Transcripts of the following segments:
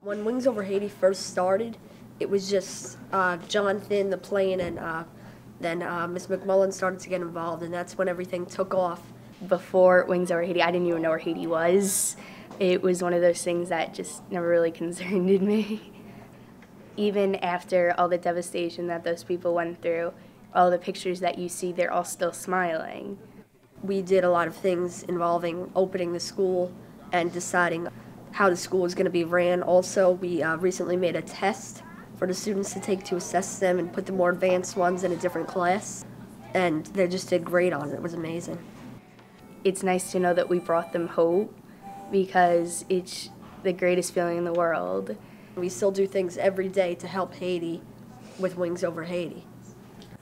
When Wings Over Haiti first started, it was just Jonathan, the plane, and then Miss McMullen started to get involved, and that's when everything took off. Before Wings Over Haiti, I didn't even know where Haiti was. It was one of those things that just never really concerned me. Even after all the devastation that those people went through, all the pictures that you see, they're all still smiling. We did a lot of things involving opening the school and deciding how the school was going to be ran. Also, we recently made a test for the students to take to assess them and put the more advanced ones in a different class. And they just did great on it. It was amazing. It's nice to know that we brought them hope because it's the greatest feeling in the world. We still do things every day to help Haiti with Wings Over Haiti.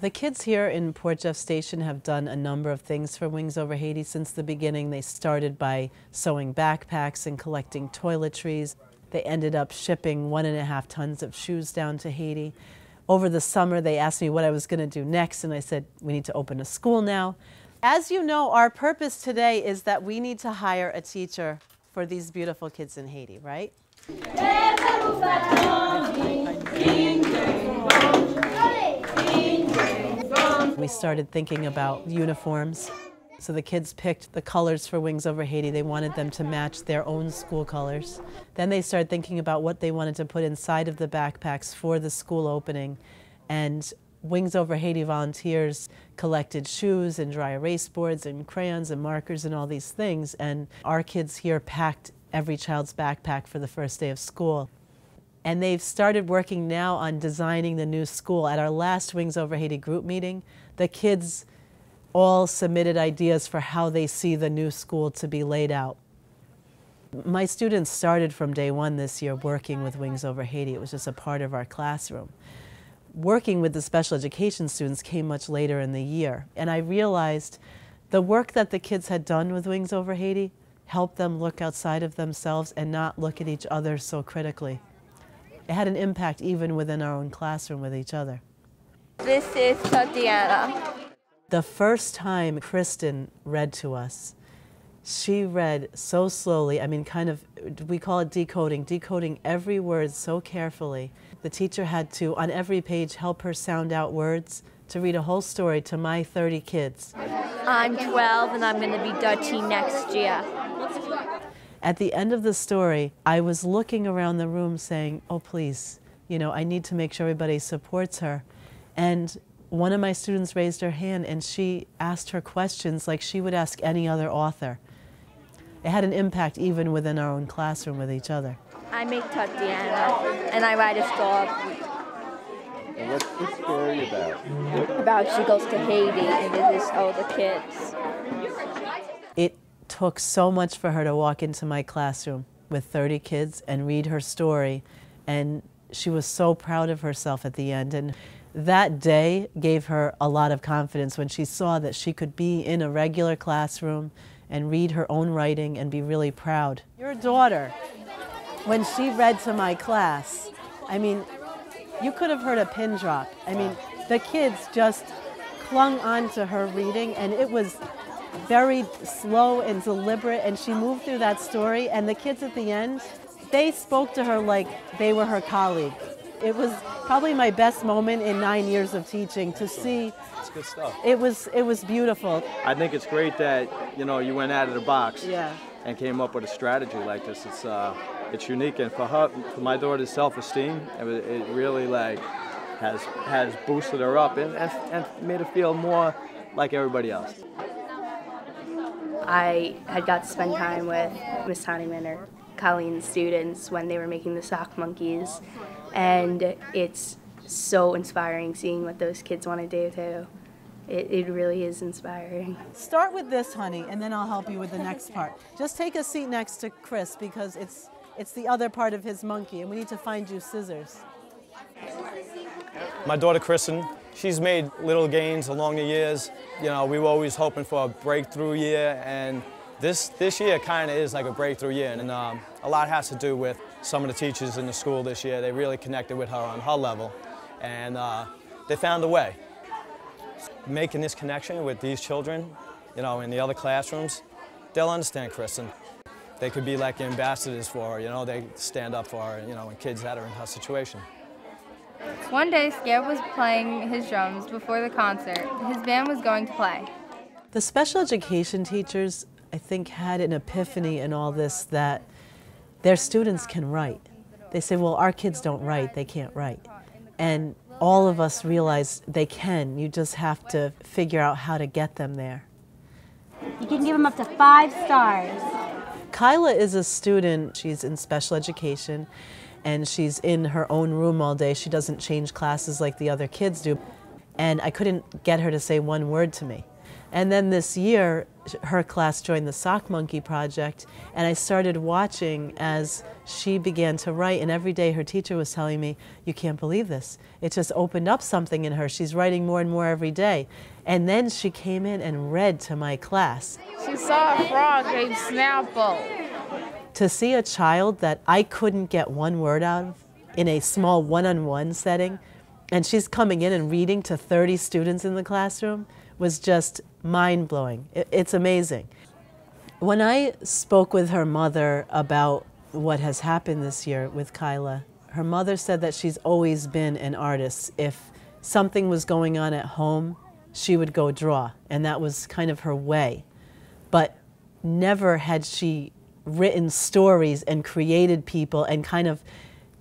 The kids here in Port Jeff Station have done a number of things for Wings Over Haiti since the beginning. They started by sewing backpacks and collecting toiletries. They ended up shipping 1.5 tons of shoes down to Haiti. Over the summer, they asked me what I was going to do next, and I said, we need to open a school now. As you know, our purpose today is that we need to hire a teacher for these beautiful kids in Haiti, right? We started thinking about uniforms. So the kids picked the colors for Wings Over Haiti. They wanted them to match their own school colors. Then they started thinking about what they wanted to put inside of the backpacks for the school opening. And Wings Over Haiti volunteers collected shoes and dry erase boards and crayons and markers and all these things. And our kids here packed every child's backpack for the first day of school. And they've started working now on designing the new school. At our last Wings Over Haiti group meeting, the kids all submitted ideas for how they see the new school to be laid out. My students started from day one this year working with Wings Over Haiti. It was just a part of our classroom. Working with the special education students came much later in the year, and I realized the work that the kids had done with Wings Over Haiti helped them look outside of themselves and not look at each other so critically. It had an impact even within our own classroom with each other. This is Tatiana. The first time Kristen read to us, she read so slowly, I mean, we call it decoding every word so carefully. The teacher had to, on every page, help her sound out words to read a whole story to my 30 kids. I'm 12 and I'm going to be 13 next year. At the end of the story, I was looking around the room saying, oh, please, I need to make sure everybody supports her. And one of my students raised her hand and she asked her questions like she would ask any other author. It had an impact even within our own classroom with each other. I make Tatiana and I write a story. And what's the story about? About she goes to Haiti and visits all the kids. It took so much for her to walk into my classroom with 30 kids and read her story, and she was so proud of herself at the end. And that day gave her a lot of confidence when she saw that she could be in a regular classroom and read her own writing and be really proud. Your daughter, when she read to my class, I mean, you could have heard a pin drop. I mean, the kids just clung on to her reading, and it was very slow and deliberate, and she moved through that story, and the kids at the end, they spoke to her like they were her colleague. It was probably my best moment in 9 years of teaching to see. It's good stuff. It was beautiful. I think it's great that you went out of the box and came up with a strategy like this. It's unique, and for my daughter's self-esteem, it really has boosted her up and made her feel more like everybody else. I had got to spend time with Miss Honeyman or Colleen's students when they were making the sock monkeys, and it's so inspiring seeing what those kids want to do too. It really is inspiring. Start with this, honey, and then I'll help you with the next part. Just take a seat next to Chris because it's the other part of his monkey, and we need to find you scissors. My daughter Kristen, she's made little gains along the years. We were always hoping for a breakthrough year, and this year kind of is like a breakthrough year, and a lot has to do with some of the teachers in the school this year. They really connected with her on her level, and they found a way. Making this connection with these children, in the other classrooms, they'll understand Kristen. they could be like ambassadors for her, you know, they stand up for her, you know, when kids that are in her situation. One day, Scab was playing his drums before the concert. His band was going to play. The special education teachers, I think, had an epiphany in all this that their students can write. They say, well, our kids don't write, they can't write. And all of us realize they can. You just have to figure out how to get them there. You can give them up to 5 stars. Kyla is a student. She's in special education, and she's in her own room all day. She doesn't change classes like the other kids do. And I couldn't get her to say one word to me. And then this year, her class joined the Sock Monkey Project, and I started watching as she began to write, and every day her teacher was telling me, you can't believe this. It just opened up something in her. She's writing more and more every day. And then she came in and read to my class. She saw a frog named Snapple. To see a child that I couldn't get one word out of in a small one-on-one setting, and she's coming in and reading to 30 students in the classroom, was just mind-blowing. It's amazing. When I spoke with her mother about what has happened this year with Kyla, her mother said that she's always been an artist. If something was going on at home, she would go draw, and that was kind of her way. But never had she written stories and created people and kind of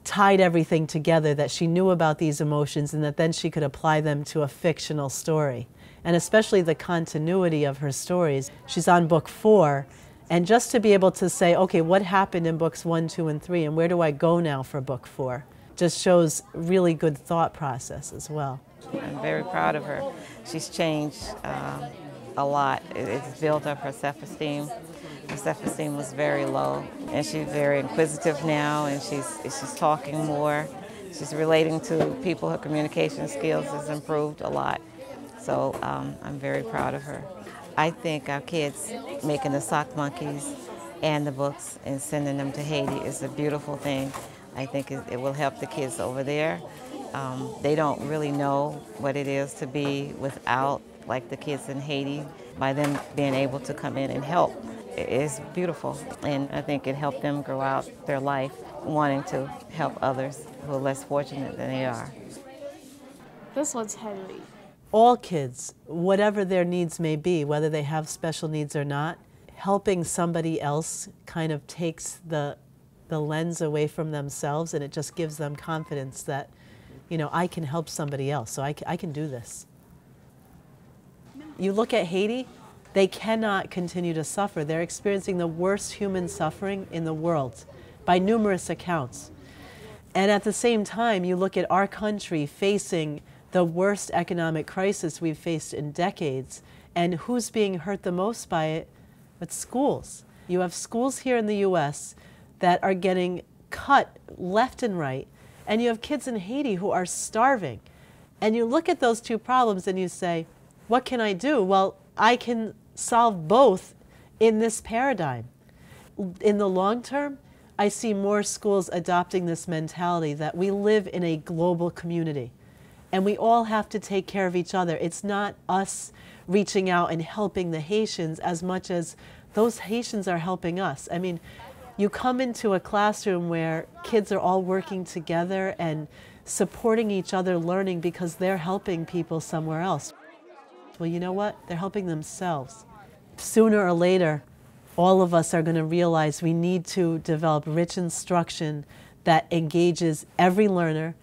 tied everything together, that she knew about these emotions and that then she could apply them to a fictional story. And especially the continuity of her stories. She's on book 4, and just to be able to say, okay, what happened in books 1, 2, and 3, and where do I go now for book 4, just shows really good thought process as well. I'm very proud of her. She's changed a lot. It's built up her self-esteem. Her self-esteem was very low, and she's very inquisitive now, and she's talking more. She's relating to people. Her communication skills has improved a lot. So I'm very proud of her. I think our kids making the sock monkeys and the books and sending them to Haiti is a beautiful thing. I think it will help the kids over there. They don't really know what it is to be without, like the kids in Haiti. By them being able to come in and help, it's beautiful. And I think it helped them grow out their life wanting to help others who are less fortunate than they are. This one's heavy. All kids, whatever their needs may be, whether they have special needs or not, helping somebody else kind of takes the lens away from themselves, and it just gives them confidence that, you know, I can help somebody else, so I can do this. You look at Haiti, they cannot continue to suffer. They're experiencing the worst human suffering in the world by numerous accounts. And at the same time, you look at our country facing the worst economic crisis we've faced in decades, and who's being hurt the most by it? It's schools. You have schools here in the US that are getting cut left and right, and you have kids in Haiti who are starving. And you look at those two problems and you say, what can I do? Well, I can solve both in this paradigm. In the long term, I see more schools adopting this mentality that we live in a global community. And we all have to take care of each other. It's not us reaching out and helping the Haitians as much as those Haitians are helping us. I mean, you come into a classroom where kids are all working together and supporting each other learning because they're helping people somewhere else. Well, you know what? They're helping themselves. Sooner or later, all of us are going to realize we need to develop rich instruction that engages every learner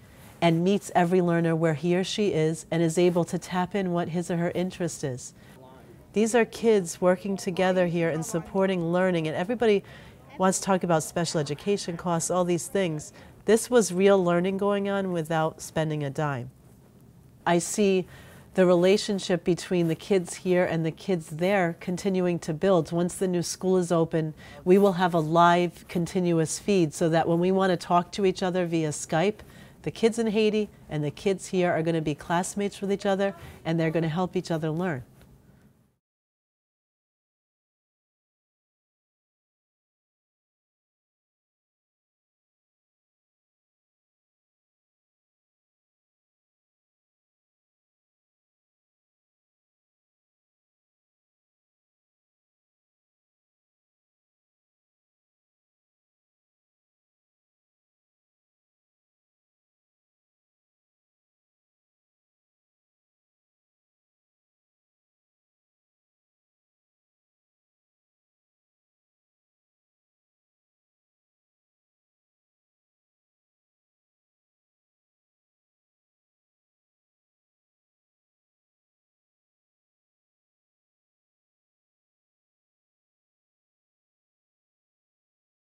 and meets every learner where he or she is and is able to tap in what his or her interest is. These are kids working together here and supporting learning, and everybody wants to talk about special education costs, all these things. This was real learning going on without spending a dime. I see the relationship between the kids here and the kids there continuing to build. Once the new school is open, we will have a live, continuous feed so that when we want to talk to each other via Skype, the kids in Haiti and the kids here are going to be classmates with each other, and they're going to help each other learn.